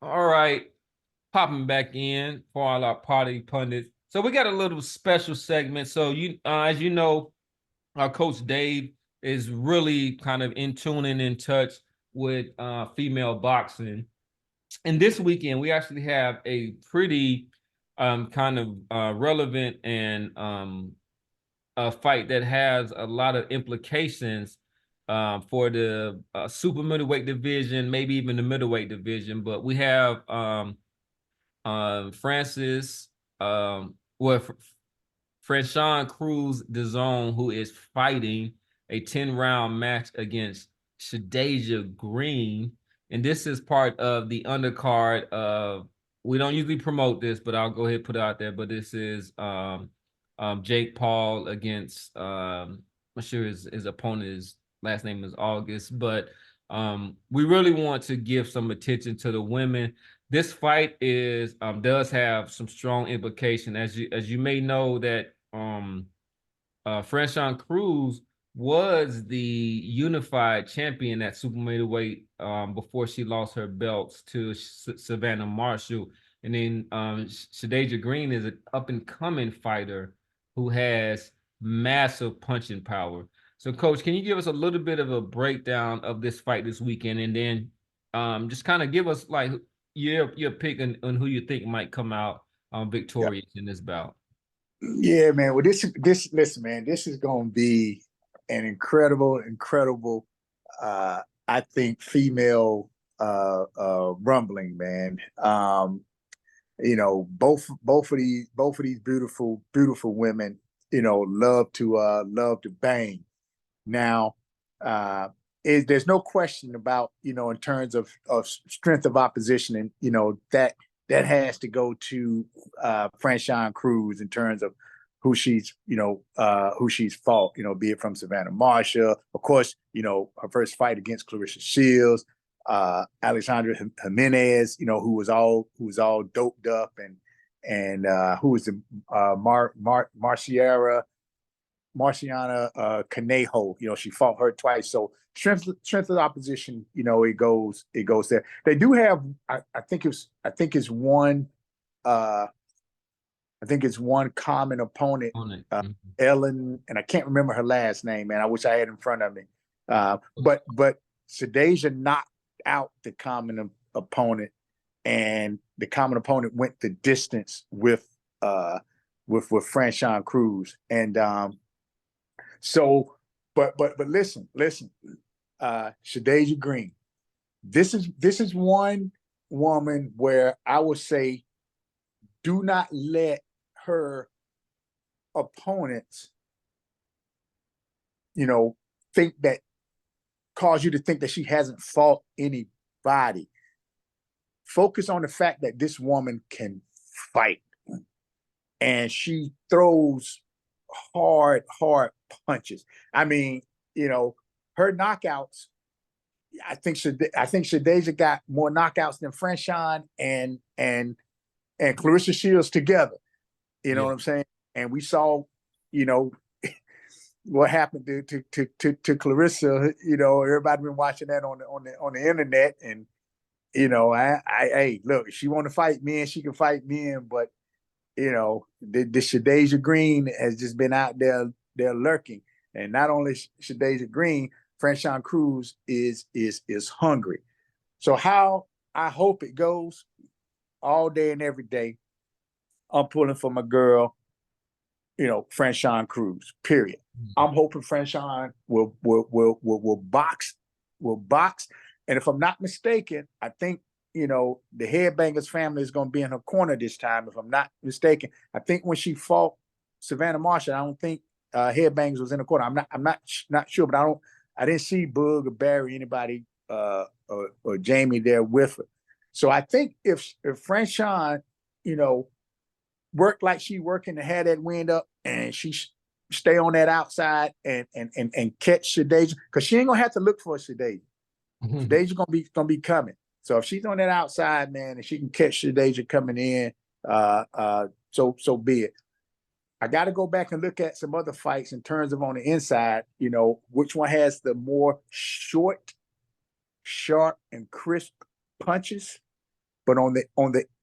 All right, popping back in for all our party pundits. So we got a little special segment. So as you know, our coach Dave is really kind of in tune and in touch with female boxing. And this weekend, we actually have a pretty kind of relevant and a fight that has a lot of implications for the super middleweight division, maybe even the middleweight division. But we have Francis, Franchon Cruz DAZN, who is fighting a 10-round match against Shadasia Green. And this is part of the undercard of, we don't usually promote this, but I'll go ahead and put it out there. But this is Jake Paul against, I'm sure his opponent, his last name is August. But we really want to give some attention to the women. This fight is does have some strong implication, as you may know that Franchon Cruz was the unified champion at super middleweight before she lost her belts to Savannah Marshall, and then Shadasia Green is an up and coming fighter who has massive punching power. So, Coach, can you give us a little bit of a breakdown of this fight this weekend, and then just kind of give us like your pick on who you think might come out Yeah, victorious in this bout? yeah, man. Well, this listen, man. This is going to be an incredible. I think female rumbling, man. Both of these beautiful women, love to bang. Now, there's no question about, in terms of strength of opposition, and that has to go to Franchon Cruz in terms of who she's fought, be it from Savannah Marshall, of course, her first fight against Claressa Shields, Alexandra Jimenez, who was all doped up, and who was the Marciana Conejo. She fought her twice. So strength of opposition, it goes there. They do have, I think it's one common opponent, On it. Ellen, and I can't remember her last name, man. I wish I had it in front of me. But Shadasia knocked out the common opponent, and the common opponent went the distance with Franchon Cruz. And but listen, Shadasia Green. This is one woman where I would say, do not let her opponents, think that cause you to think that she hasn't fought anybody. Focus on the fact that this woman can fight, and she throws hard punches. I mean, her knockouts. I think Shadasia got more knockouts than Franchon and Claressa Shields together. You know Yeah. what I'm saying? And we saw, you know, what happened to Claressa. Everybody been watching that on the internet, and hey, look, if she want to fight men, she can fight men, but the Shadasia Green has just been out there lurking, and not only Shadasia Green, Franchon Cruz is hungry. So how I hope it goes all day and every day. I'm pulling for my girl, Franchon Cruz. Period. I'm hoping Franchon will box, and if I'm not mistaken, I think the Headbangers family is going to be in her corner this time. If I'm not mistaken, I think when she fought Savannah Marshall, I don't think Headbangers was in the corner. I'm not sure, but I didn't see Boog or Barry, anybody or Jamie there with her. So I think if Franchon, work like she working to have that wind up, and she stay on that outside and catch Shadasia, because she ain't gonna have to look for Shadasia. Shadasia gonna be coming. So if she's on that outside, man, and she can catch Shadasia coming in, so be it. I got to go back and look at some other fights in terms of on the inside. Which one has the more short, sharp, and crisp punches? But on the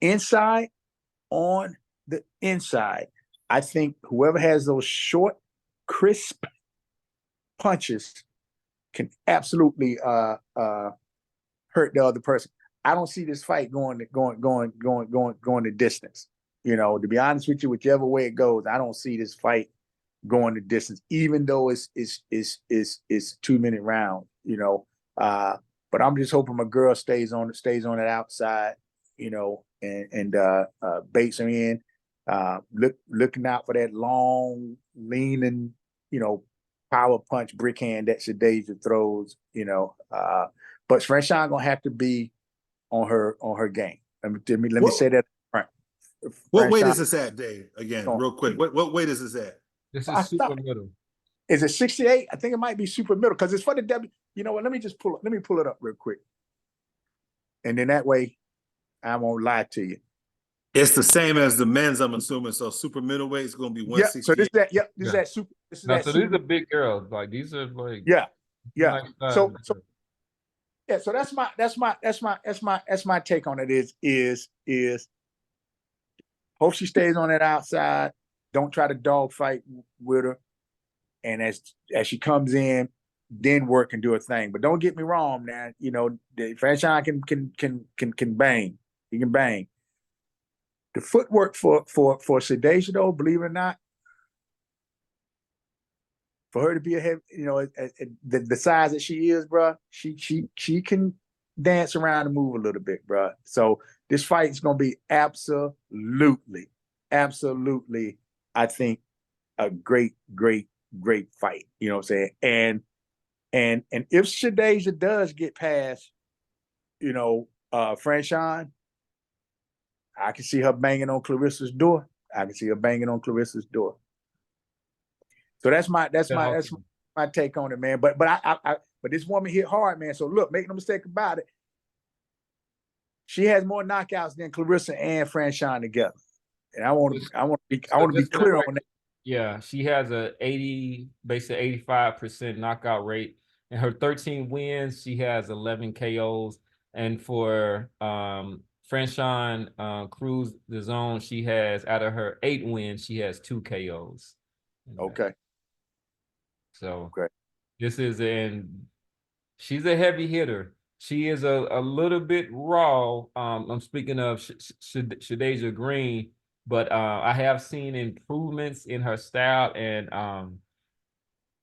inside, I think whoever has those short, crisp punches can absolutely hurt the other person. I don't see this fight going the distance. You know, to be honest with you, whichever way it goes, I don't see this fight going the distance, even though it's 2 minute round. You know, but I'm just hoping my girl stays on it outside. You know, and baits her in. Looking out for that long, leaning, you know, power punch brick hand that Shadasia throws. You know, but Franchon gonna have to be on her game. Let me say that. What weight is this at, Dave? Again, real quick. What weight is this at? This is super middle. Is it 68? I think it might be super middle because it's for the W. You know what? Let me pull it up real quick, and then that way, I won't lie to you. It's the same as the men's, I'm assuming. So super middleweight is going to be 168. So this is that. Yep, this is that super. This is that. So these are big girls. Like these are like. Yeah. So yeah. So that's my take on it. Is hope she stays on that outside. Don't try to dog fight with her, and as she comes in, then work and do a thing. But don't get me wrong, man. You know, the Franchon can bang. He can bang. The footwork for Shadasia, though, believe it or not, for her to be a heavy, you know, the size that she is, bro, she can dance around and move a little bit, bro. So this fight is gonna be absolutely, I think, a great fight. You know what I'm saying? And if Shadasia does get past, you know, Franchon, I can see her banging on Claressa's door. So that's my take on it, man. But this woman hit hard, man. So look, make no mistake about it. She has more knockouts than Claressa and Franchon together. And I want to be clear on that. Yeah, she has basically 85% knockout rate. In her 13 wins, she has 11 KOs. And for Franchon Cruz the Zone, she has, out of her 8 wins, she has 2 KOs. Okay. So this is she's a heavy hitter. She is a little bit raw. I'm speaking of Shadasia Green, but I have seen improvements in her style. And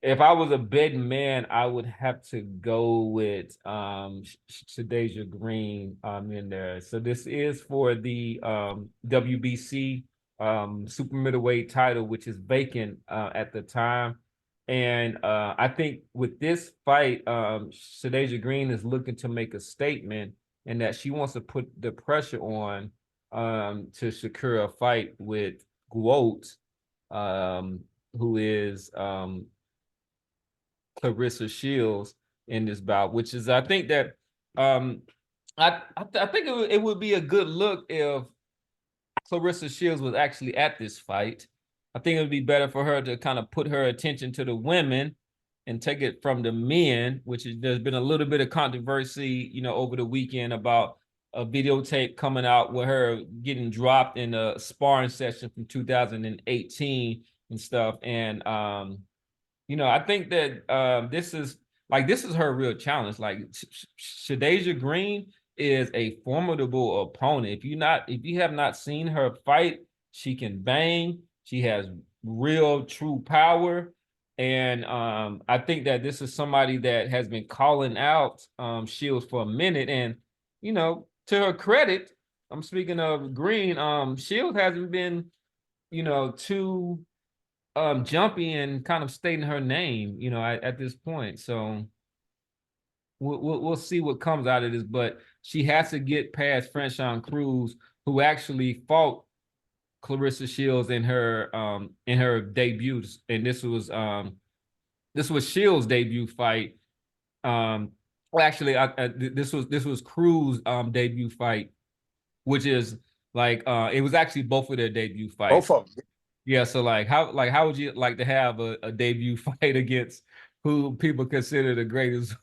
if I was a betting man, I would have to go with Shadasia Green in there. So this is for the WBC super middleweight title, which is vacant at the time. And I think with this fight, Shadasia Green is looking to make a statement, and that she wants to put the pressure on to secure a fight with Guot, who is Claressa Shields in this bout, which is, I think that I think it would be a good look if Claressa Shields was actually at this fight. I think it would be better for her to kind of put her attention to the women and take it from the men, there's been a little bit of controversy, you know, over the weekend about a videotape coming out with her getting dropped in a sparring session from 2018 and stuff. And you know, I think that this is her real challenge. Like Shadasia Green is a formidable opponent. If you have not seen her fight, she can bang. She has real true power. And I think that this is somebody that has been calling out Shields for a minute. And, you know, to her credit, I'm speaking of Green, Shields hasn't been, you know, too jumpy and kind of stating her name, you know, at this point. So we'll see what comes out of this, but she has to get past Franchon Cruz, who actually fought Claressa Shields in her debuts, and this was Shields' debut fight. Actually, this was Cruz' debut fight, which is like it was actually both of their debut fights. Both of them. Yeah, so how would you like to have a debut fight against who people consider the greatest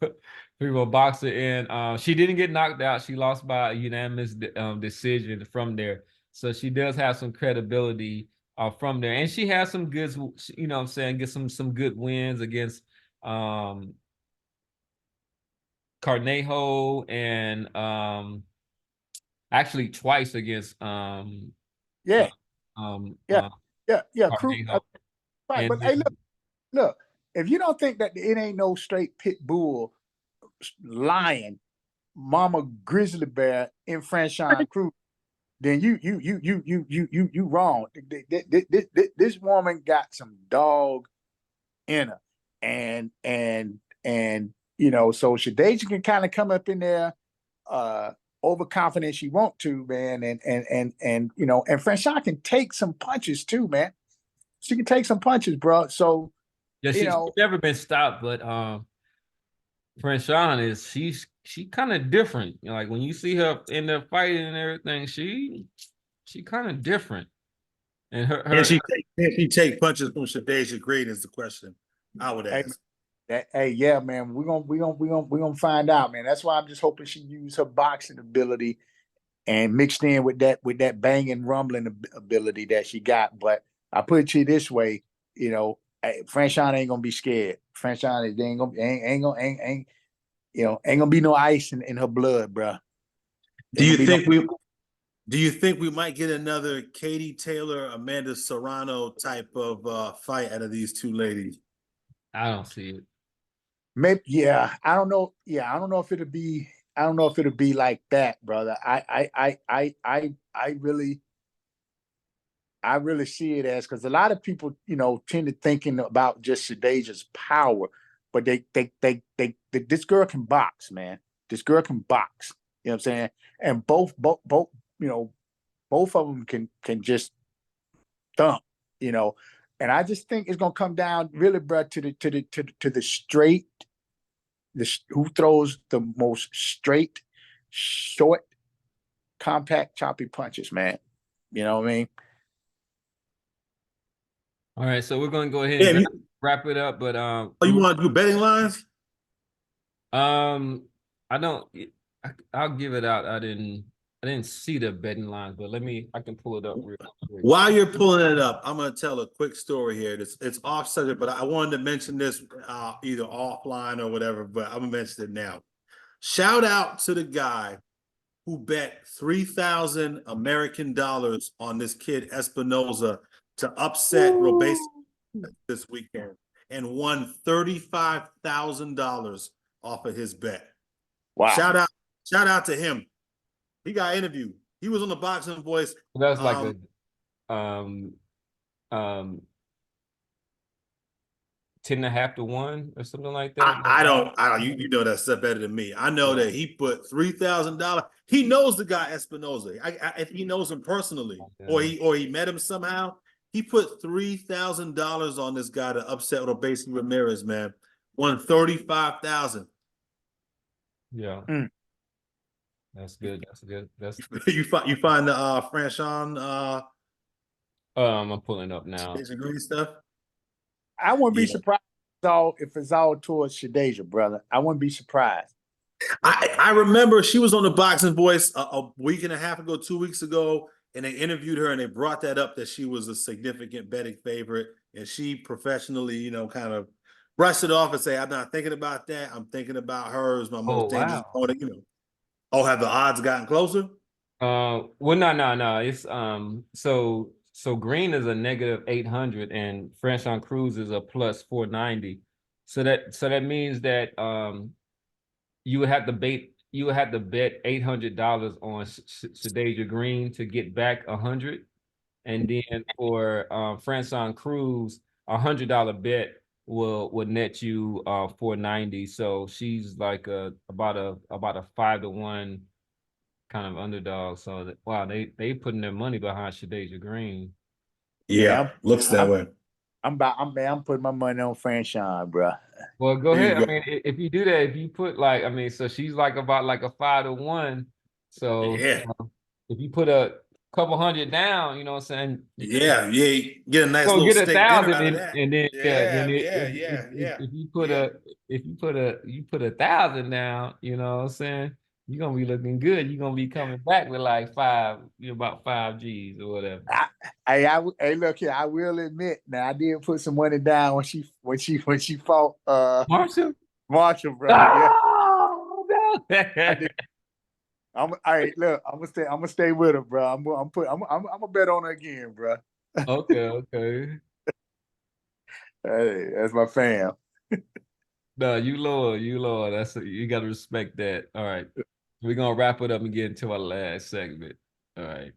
female boxer, and she didn't get knocked out. She lost by a unanimous decision from there. So she does have some credibility from there, and she has some good, you know what I'm saying, get some good wins against Carnejo and actually twice against Yeah, yeah, uh, yeah. Crew, Carnejo. right. And But hey, then, look. If you don't think that it ain't no straight pit bull, lion, mama grizzly bear in Franchon Cruz, then you wrong. This woman got some dog in her, and you know, so Shadasia can kind of come up in there, overconfident she want to, man, and you know, and Franchon can take some punches too, man. She can take some punches, bro. So yeah, you she's know, never been stopped, but Franchon is she kind of different. You know, like when you see her in the fighting and everything, she kind of different. And Can she take punches from Shadasia Green is the question I would hey, ask. hey, yeah, man, we're gonna find out, man. That's why I'm just hoping she use her boxing ability and mixed in with that banging, rumbling ability that she got. But I put it to you this way, you know, Franchon ain't gonna be scared. Franchon ain't you know, ain't gonna be no ice in her blood, bro. Do you think we might get another Katie Taylor, Amanda Serrano type of fight out of these two ladies? I don't see it. Maybe, yeah. I don't know. Yeah, I don't know if it'll be. I don't know if it'll be like that, brother. I really see it as, because a lot of people, you know, tend to thinking about just Shadasia's power, but this girl can box, man. This girl can box. You know what I'm saying? And both, you know, both of them can just thump. You know, and I just think it's gonna come down really, bro, to the straight, who throws the most straight, short, compact, choppy punches, man. You know what I mean? All right, so we're gonna go ahead Yeah, and wrap it up. But you want to do betting lines? I don't. I'll give it out. I didn't see the betting lines, but I can pull it up real quick. While you're pulling it up, I'm going to tell a quick story here. It's off subject, but I wanted to mention this either offline or whatever, but I'm going to mention it now. Shout out to the guy who bet 3,000 American dollars on this kid Espinoza to upset Robesi this weekend and won $35,000 off of his bet. Wow. Shout out to him. He got interviewed. He was on the Boxing Voice. That's like a 10.5 to 1 or something like that. I don't. You know that stuff better than me. I know that he put $3,000. He knows the guy Espinoza. He knows him personally, or he met him somehow. He put $3,000 on this guy to upset Robesi Ramirez. Man, won 35,000. Yeah, that's good. That's good. That's you find the Franchon. I'm pulling up now. Green stuff. I wouldn't be surprised if it's all towards Shadasia, brother. I wouldn't be surprised. I remember she was on the Boxing Voice a week and a half ago, 2 weeks ago, and they interviewed her and they brought that up, that she was a significant betting favorite, and she professionally, you know, kind of brushed it off and say, "I'm not thinking about that. I'm thinking about her as my most dangerous opponent." You know, have the odds gotten closer? Well, no. It's so Green is a -800 and Franchon Cruz is a +490. So that means that you would have to bet $800 on Shadasia Green to get back 100, and then for Franchon Cruz, $100 bet will net you 490. So she's like about a 5 to 1 kind of underdog. So wow, they putting their money behind Shadasia Green. Yeah, looks that way. I'm putting my money on Franchon, bro. Well, go ahead. I mean, if you do that, if you put like, I mean, so she's like about like a 5 to 1. So yeah, if you put a couple hundred down, you know what I'm saying? Yeah, yeah, get a nice Go little get a steak dinner thousand out of that. and then yeah, then Yeah, yeah, yeah, yeah, if you put yeah. you put 1,000 down, you know what I'm saying? You're gonna be looking good. You're gonna be coming back with like about 5 G's or whatever. Hey, look here. I will admit, now I did put some money down when she fought Marshall? Marshall, bro. Yeah, Oh, I no. did. All right, look, I'm gonna stay with her, bro. I'm gonna bet on her again, bro. Okay, okay. Hey, that's my fam. No, you lower. You gotta respect that. All right. We're gonna wrap it up and get into our last segment. All right.